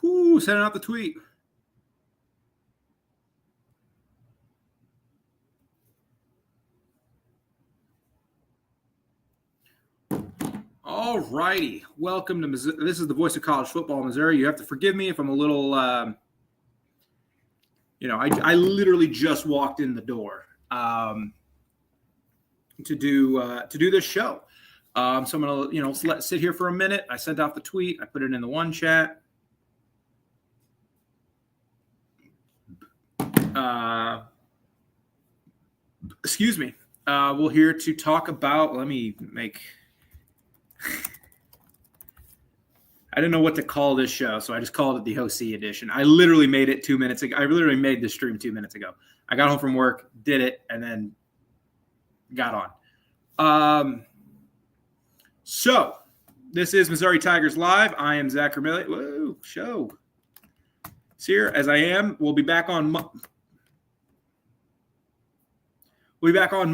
Sending out the tweet. All righty. Welcome to Missouri. This is the Voice of College Football, Missouri. You have to forgive me if I'm a little, I literally just walked in the door to do this show. So I'm gonna sit here for a minute. I sent out the tweet. I put it in the one chat. Excuse me. We're here to talk about. I didn't know what to call this show, so I just called it the OC edition. I literally made it 2 minutes ago. I literally made the stream 2 minutes ago. I got home from work, did it, and then got on. So this is Missouri Tigers Live. I am Zach Ermilli. Whoa, show. Here as I am. We'll be back on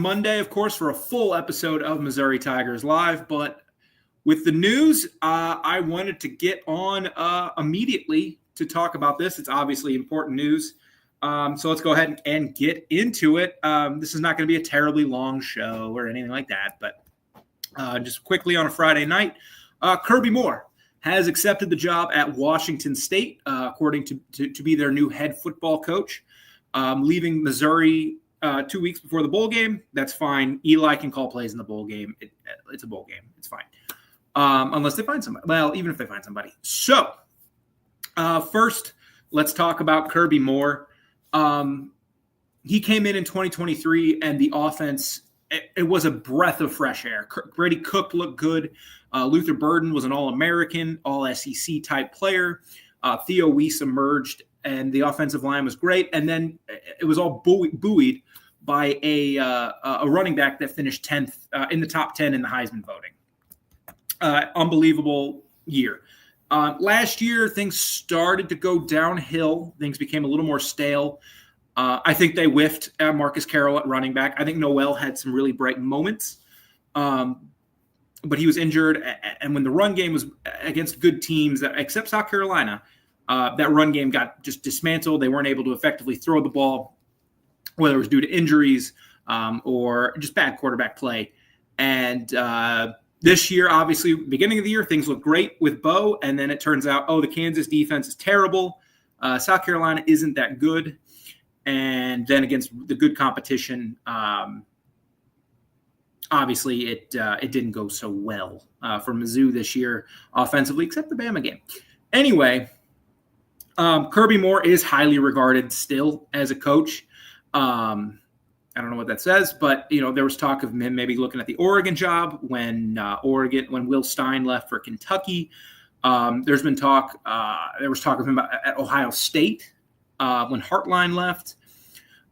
Monday, of course, for a full episode of Missouri Tigers Live. But with the news, I wanted to get on immediately to talk about this. It's obviously important news. So let's go ahead and get into it. This is not going to be a terribly long show or anything like that, but just quickly on a Friday night, Kirby Moore has accepted the job at Washington State, according to be their new head football coach, leaving Missouri 2 weeks before the bowl game. That's fine. Eli can call plays in the bowl game. It's a bowl game. It's fine. Unless they find somebody. Well, even if they find somebody. So first, let's talk about Kirby Moore. He came in 2023, and the offense, it was a breath of fresh air. Brady Cook looked good. Luther Burden was an All-American, All-SEC type player. Theo Weiss emerged, and the offensive line was great. And then it was all buoyed by a running back that finished 10th in the top 10 in the Heisman voting. Unbelievable year. Last year, things started to go downhill. Things became a little more stale. I think they whiffed at Marcus Carroll at running back. I think Noel had some really bright moments, but he was injured. And when the run game was against good teams, except South Carolina, that run game got just dismantled. They weren't able to effectively throw the ball, whether it was due to injuries or just bad quarterback play. And this year, obviously, beginning of the year, things look great with Bo. And then it turns out, the Kansas defense is terrible. South Carolina isn't that good. And then against the good competition, obviously it didn't go so well for Mizzou this year offensively, except the Bama game. Anyway, Kirby Moore is highly regarded still as a coach. I don't know what that says, but there was talk of him maybe looking at the Oregon job when Will Stein left for Kentucky. There was talk of him at Ohio State when Hartline left.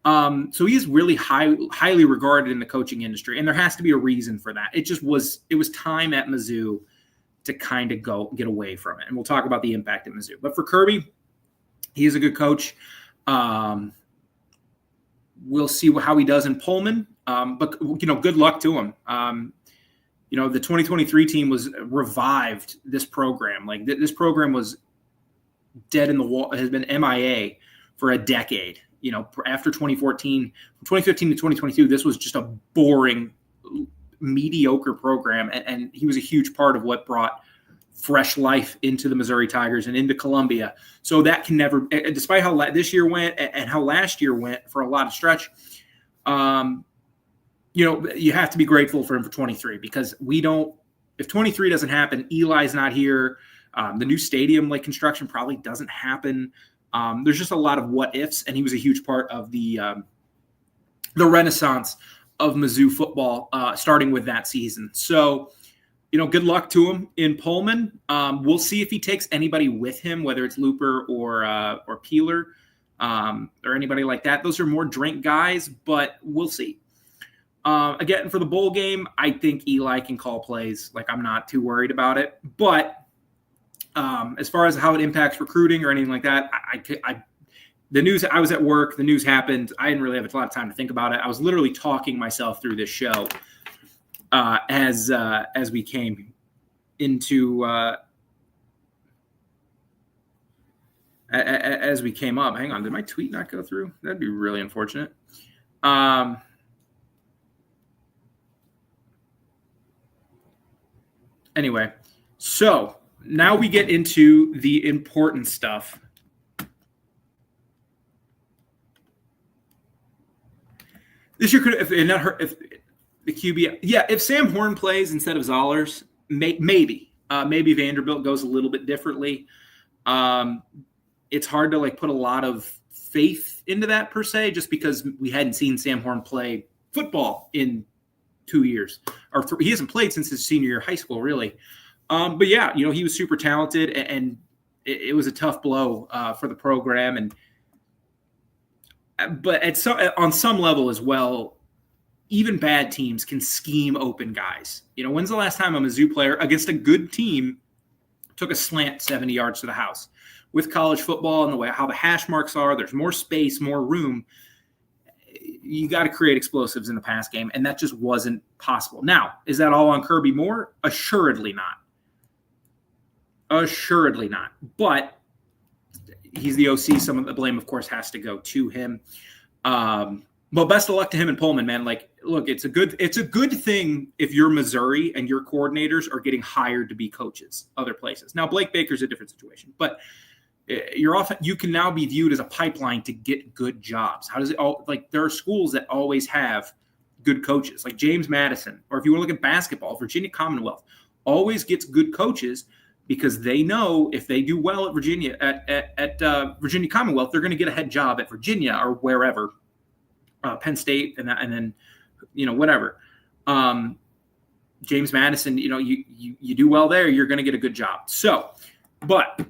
So he's really highly regarded in the coaching industry, and there has to be a reason for that. It was time at Mizzou to kind of get away from it, and we'll talk about the impact at Mizzou. But for Kirby, he is a good coach. We'll see how he does in Pullman, but good luck to him. The 2023 team was revived this program. Like this program was dead in the wall. It has been MIA for a decade. After 2014, from 2015 to 2022, this was just a boring, mediocre program. And he was a huge part of what brought fresh life into the Missouri Tigers and into Columbia. So that can never, despite how this year went and how last year went for a lot of stretch, you have to be grateful for him for 23, because if 23 doesn't happen, Eli's not here. The new stadium construction probably doesn't happen. There's just a lot of what ifs, and he was a huge part of the renaissance of Mizzou football, starting with that season. So, good luck to him in Pullman. We'll see if he takes anybody with him, whether it's Looper or Peeler or anybody like that. Those are more drink guys, but we'll see. Again, for the bowl game, I think Eli can call plays. I'm not too worried about it, but as far as how it impacts recruiting or anything like that, the news, I was at work, the news happened. I didn't really have a lot of time to think about it. I was literally talking myself through this show as we came into as we came up. Hang on, did my tweet not go through? That'd be really unfortunate. Anyway, so now we get into the important stuff. This year could, if the QB, if Sam Horn plays instead of Zollers, maybe Vanderbilt goes a little bit differently. It's hard to put a lot of faith into that per se, just because we hadn't seen Sam Horn play football in 2 years, or he hasn't played since his senior year of high school, really. But yeah, he was super talented, and it was a tough blow for the program. But on some level as well, even bad teams can scheme open guys. When's the last time a Mizzou player against a good team took a slant 70 yards to the house? With college football and the way how the hash marks are, there's more space, more room. You got to create explosives in the pass game, and that just wasn't possible. Now, is that all on Kirby Moore? Assuredly not. Assuredly not. But he's the OC. Some of the blame, of course, has to go to him. Well, best of luck to him and Pullman, man. Look, it's a good thing if you're Missouri and your coordinators are getting hired to be coaches other places. Now, Blake Baker's a different situation, but you can now be viewed as a pipeline to get good jobs. How does it all there are schools that always have good coaches, like James Madison, or if you want to look at basketball, Virginia Commonwealth always gets good coaches because they know if they do well at Virginia at Virginia Commonwealth, they're going to get a head job at Virginia or wherever, Penn State, and then whatever. James Madison, you do well there, you're going to get a good job. So, but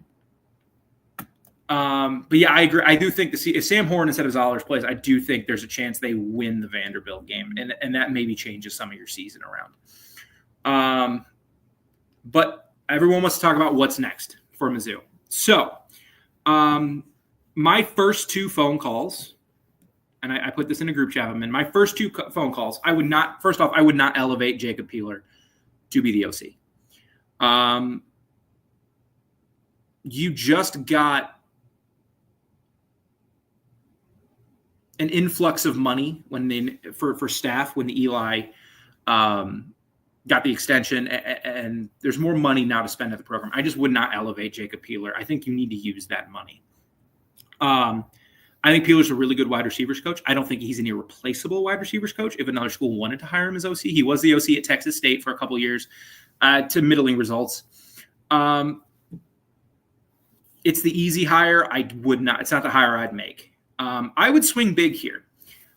yeah, I agree. I do think if Sam Horn instead of Zollers plays, I do think there's a chance they win the Vanderbilt game, and that maybe changes some of your season around. But everyone wants to talk about what's next for Mizzou. So, my first two phone calls, and I put this in a group chat, and my first two phone calls, I would not elevate Jacob Peeler to be the OC. You just got an influx of money for staff when Eli got the extension, and there's more money now to spend at the program. I just would not elevate Jacob Peeler. I think you need to use that money. I think Peeler's a really good wide receivers coach. I don't think he's an irreplaceable wide receivers coach. If another school wanted to hire him as OC, he was the OC at Texas State for a couple of years to middling results. It's the easy hire. It's not the hire I'd make. I would swing big here.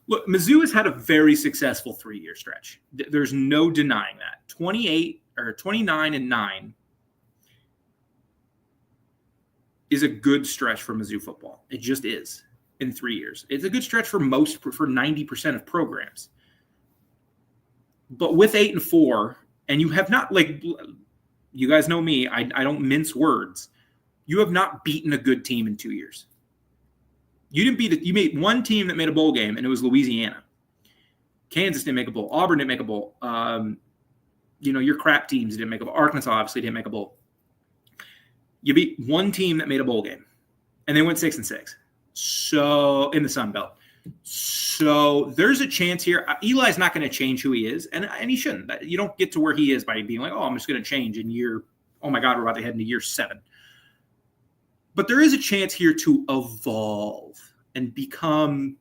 Look, Mizzou has had a very successful 3-year stretch. There's no denying that. 29-9 is a good stretch for Mizzou football. It just is in 3 years. It's a good stretch for 90% of programs. But with 8-4, and you have not, you guys know me, I don't mince words. You have not beaten a good team in 2 years. You made one team that made a bowl game, and it was Louisiana. Kansas didn't make a bowl. Auburn didn't make a bowl. Your crap teams didn't make a bowl. Arkansas obviously didn't make a bowl. You beat one team that made a bowl game, and they went 6-6. So in the Sun Belt. So there's a chance here. Eli's not going to change who he is, and he shouldn't. You don't get to where he is by being like, I'm just going to change in year. Oh my God, we're about to head into year 7. But there is a chance here to evolve and become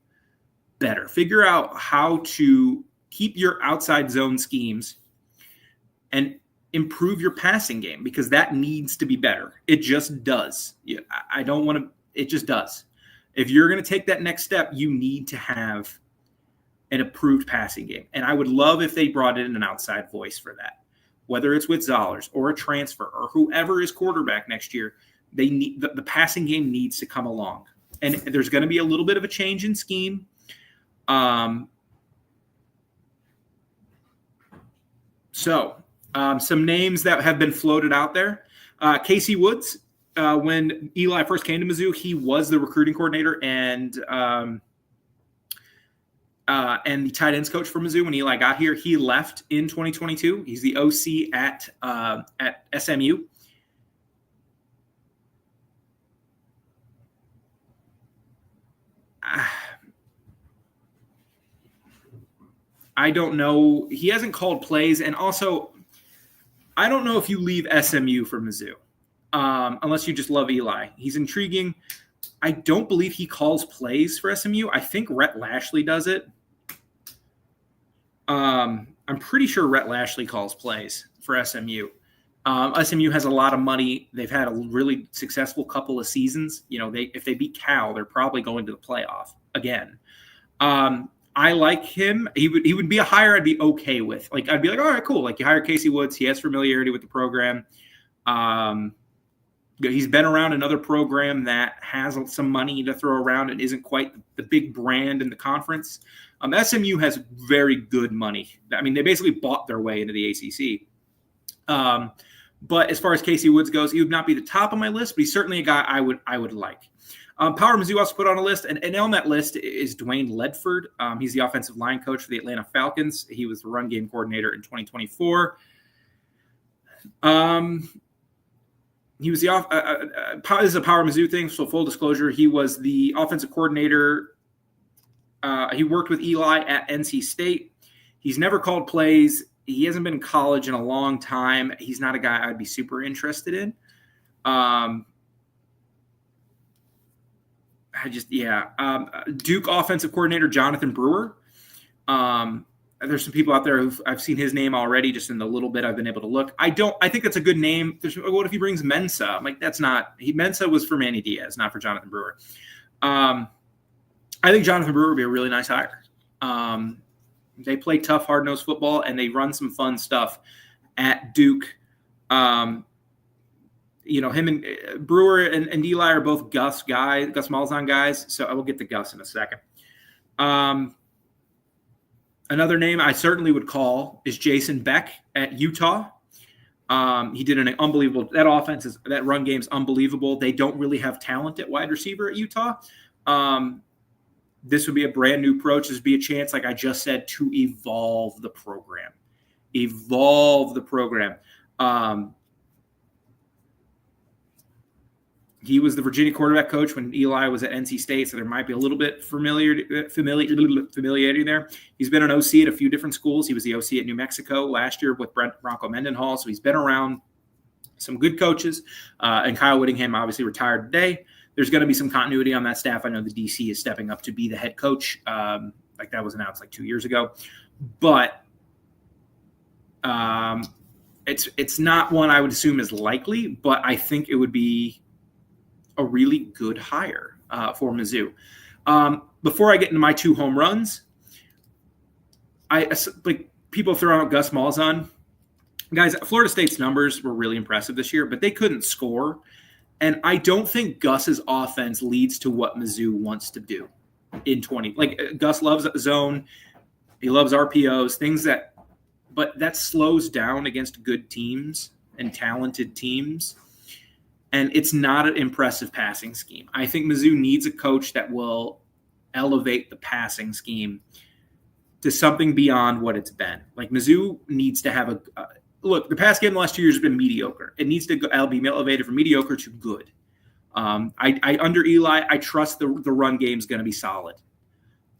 better. Figure out how to keep your outside zone schemes and improve your passing game, because that needs to be better. It just does. It just does. If you're going to take that next step, you need to have an improved passing game. And I would love if they brought in an outside voice for that, whether it's with Zollers or a transfer or whoever is quarterback next year. They need the passing game needs to come along, and there's going to be a little bit of a change in scheme. Some names that have been floated out there. Casey Woods, when Eli first came to Mizzou, he was the recruiting coordinator and the tight ends coach for Mizzou. When Eli got here, he left in 2022. He's the OC at SMU. I don't know. He hasn't called plays, and also I don't know if you leave SMU for Mizzou, unless you just love Eli. He's intriguing. I don't believe he calls plays for SMU. I think Rhett Lashley does it. I'm pretty sure Rhett Lashley calls plays for SMU. SMU has a lot of money. They've had a really successful couple of seasons. If they beat Cal, they're probably going to the playoff again. I like him. He would be a hire I'd be okay with. Like, I'd be like, all right, cool. Like, you hire Casey Woods. He has familiarity with the program. He's been around another program that has some money to throw around and isn't quite the big brand in the conference. SMU has very good money. I mean, they basically bought their way into the ACC. But as far as Casey Woods goes, he would not be the top of my list, but he's certainly a guy I would like. Power Mizzou also put on a list, and on that list is Dwayne Ledford. He's the offensive line coach for the Atlanta Falcons. He was the run game coordinator in 2024. He was this is a Power Mizzou thing, so full disclosure, he was the offensive coordinator. He worked with Eli at NC State. He's never called plays. He hasn't been in college in a long time. He's not a guy I'd be super interested in. Duke offensive coordinator Jonathan Brewer. There's some people out there who I've seen his name already, just in the little bit I've been able to look. I think that's a good name. What if he brings Mensa? I'm like, that's not. Mensa was for Manny Diaz, not for Jonathan Brewer. I think Jonathan Brewer would be a really nice hire. They play tough, hard-nosed football, and they run some fun stuff at Duke. Him and Brewer and Eli are both Gus Malzahn guys, so I will get to Gus in a second. Another name I certainly would call is Jason Beck at Utah. He did an unbelievable – that run game's unbelievable. They don't really have talent at wide receiver at Utah. This would be a brand new approach. This would be a chance, like I just said, to evolve the program. He was the Virginia quarterback coach when Eli was at NC State, so there might be a little bit familiarity there. He's been an OC at a few different schools. He was the OC at New Mexico last year with Bronco Mendenhall, so he's been around some good coaches. And Kyle Whittingham obviously retired today. There's going to be some continuity on that staff. I know the DC is stepping up to be the head coach. Like that was announced like 2 years ago. But it's not one I would assume is likely, but I think it would be a really good hire for Mizzou. Before I get into my two home runs, people throw out Gus Malzahn. Guys, Florida State's numbers were really impressive this year, but they couldn't score. And I don't think Gus's offense leads to what Mizzou wants to do in 20. Like Gus loves zone, he loves RPOs, but that slows down against good teams and talented teams. And it's not an impressive passing scheme. I think Mizzou needs a coach that will elevate the passing scheme to something beyond what it's been. Like Mizzou needs to have look, the pass game the last 2 years has been mediocre. It needs to be elevated from mediocre to good. Under Eli, I trust the run game is going to be solid.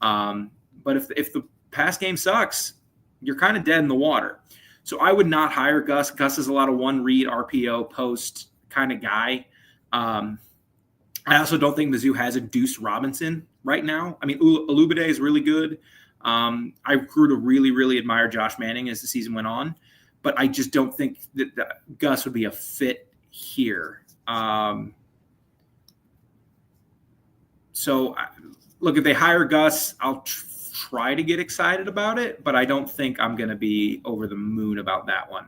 But if the pass game sucks, you're kind of dead in the water. So I would not hire Gus. Gus is a lot of one-read RPO post kind of guy. I also don't think Mizzou has a Deuce Robinson right now. I mean, Olubade is really good. I grew to really, really admire Josh Manning as the season went on. But I just don't think that Gus would be a fit here. So, look, if they hire Gus, I'll try to get excited about it, but I don't think I'm going to be over the moon about that one.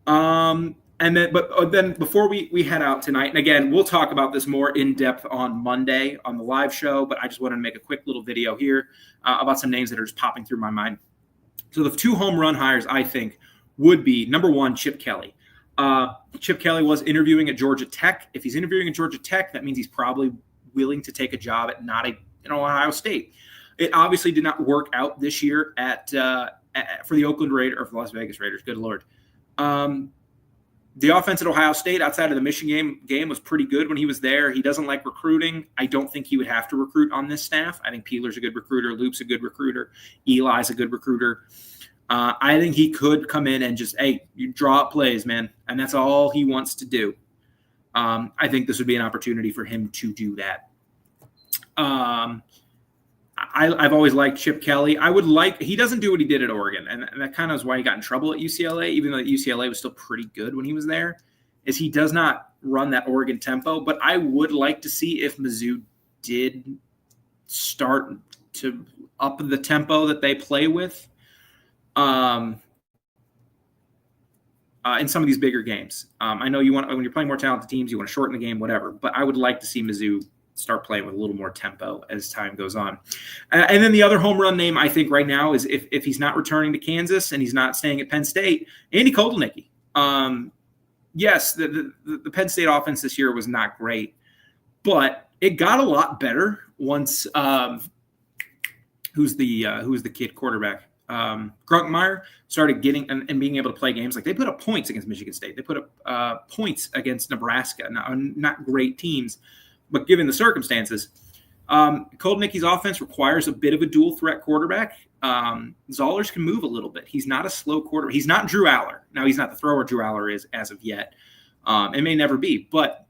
But then before we head out tonight, and again, we'll talk about this more in depth on Monday on the live show, but I just wanted to make a quick little video here about some names that are just popping through my mind. So the two home run hires, I think, would be, number one, Chip Kelly. Chip Kelly was interviewing at Georgia Tech. If he's interviewing at Georgia Tech, that means he's probably willing to take a job at Ohio State. It obviously did not work out this year for the Oakland Raiders or for the Las Vegas Raiders. Good Lord. The offense at Ohio State outside of the Michigan game was pretty good when he was there. He doesn't like recruiting. I don't think he would have to recruit on this staff. I think Peeler's a good recruiter. Loop's a good recruiter. Eli's a good recruiter. I think he could come in and just, hey, you draw up plays, man. And that's all he wants to do. I think this would be an opportunity for him to do that. I've always liked Chip Kelly. He doesn't do what he did at Oregon, and that kind of is why he got in trouble at UCLA, even though UCLA was still pretty good when he was there, is he does not run that Oregon tempo. But I would like to see if Mizzou did start to up the tempo that they play with in some of these bigger games. I know when you're playing more talented teams, you want to shorten the game, whatever, but I would like to see Mizzou start playing with a little more tempo as time goes on. And then the other home run name I think right now is if he's not returning to Kansas and he's not staying at Penn State, Andy Kotelnicki. Yes, the Penn State offense this year was not great, but it got a lot better once who's the kid quarterback? Grunkemeyer started getting and being able to play games. Like they put up points against Michigan State. They put up points against Nebraska. Not great teams, but given the circumstances, Kotelnicki's offense requires a bit of a dual threat quarterback. Zollers can move a little bit. He's not a slow quarterback. He's not Drew Aller. Now, he's not the thrower Drew Aller is as of yet. It may never be, but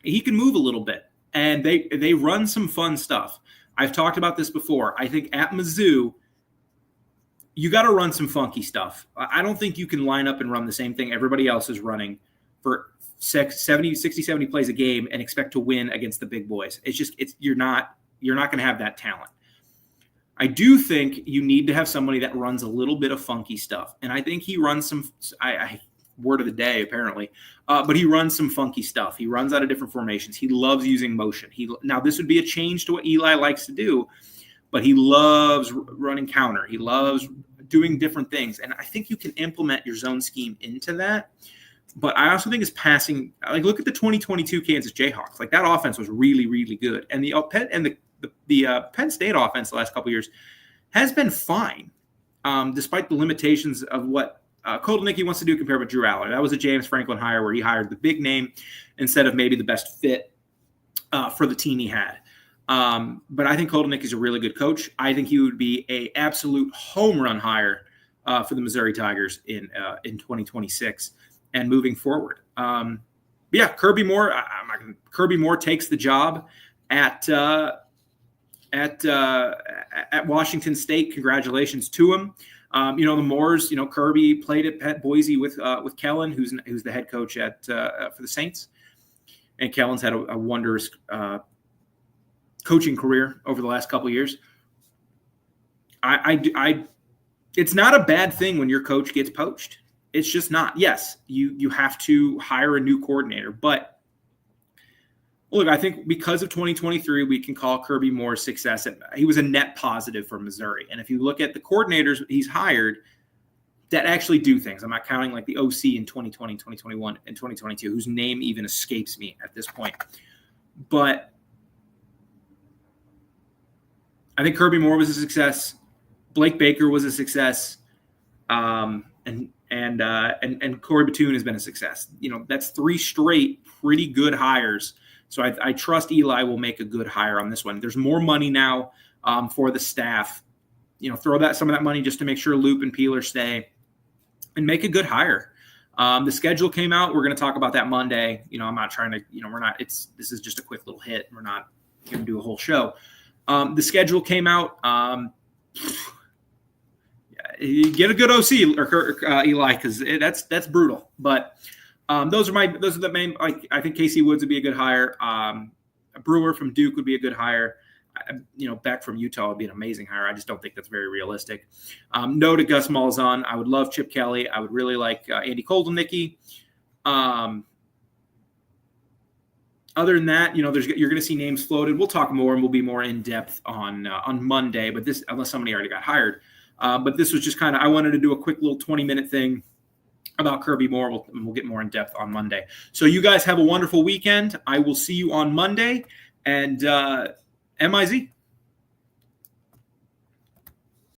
he can move a little bit. And they run some fun stuff. I've talked about this before. I think at Mizzou, you got to run some funky stuff. I don't think you can line up and run the same thing everybody else is running for 60, 70 plays a game and expect to win against the big boys. You're not going to have that talent. I do think you need to have somebody that runs a little bit of funky stuff. And I think he runs some, word of the day apparently, but he runs some funky stuff. He runs out of different formations. He loves using motion. Now this would be a change to what Eli likes to do, but he loves running counter. He loves doing different things. And I think you can implement your zone scheme into that. But I also think his passing, like look at the 2022 Kansas Jayhawks. Like that offense was really, really good. And the Penn State offense the last couple of years has been fine, despite the limitations of what Kotelnicki wants to do compared with Drew Aller. That was a James Franklin hire where he hired the big name instead of maybe the best fit for the team he had. But I think Kotelnicki is a really good coach. I think he would be an absolute home run hire for the Missouri Tigers in 2026 and moving forward. Yeah, Kirby Moore. Kirby Moore takes the job at Washington State. Congratulations to him. The Moores. Kirby played at Boise with Kellen, who's the head coach for the Saints, and Kellen's had a wondrous coaching career over the last couple of years. It's not a bad thing when your coach gets poached. It's just not. Yes, you have to hire a new coordinator, but look, I think because of 2023, we can call Kirby Moore's success. He was a net positive for Missouri. And if you look at the coordinators he's hired that actually do things, I'm not counting like the OC in 2020, 2021, and 2022, whose name even escapes me at this point. But I think Kirby Moore was a success. Blake Baker was a success. And Corey Batoon has been a success. That's 3 straight pretty good hires. So I trust Eli will make a good hire on this one. There's more money now for the staff. Throw some of that money just to make sure Loop and Peeler stay and make a good hire. The schedule came out. We're going to talk about that Monday. I'm not trying to, this is just a quick little hit. We're not going to do a whole show. The schedule came out. You get a good OC or Eli, because that's brutal. But those are the main. I think Casey Woods would be a good hire. A Brewer from Duke would be a good hire. Beck from Utah would be an amazing hire. I just don't think that's very realistic. No to Gus Malzahn. I would love Chip Kelly. I would really like Andy Kotelnicki. Other than that, you're going to see names floated. We'll talk more and we'll be more in depth on Monday. But this, unless somebody already got hired. But this was just kind of, I wanted to do a quick little 20-minute thing about Kirby Moore. We'll get more in depth on Monday. So you guys have a wonderful weekend. I will see you on Monday, and MIZ.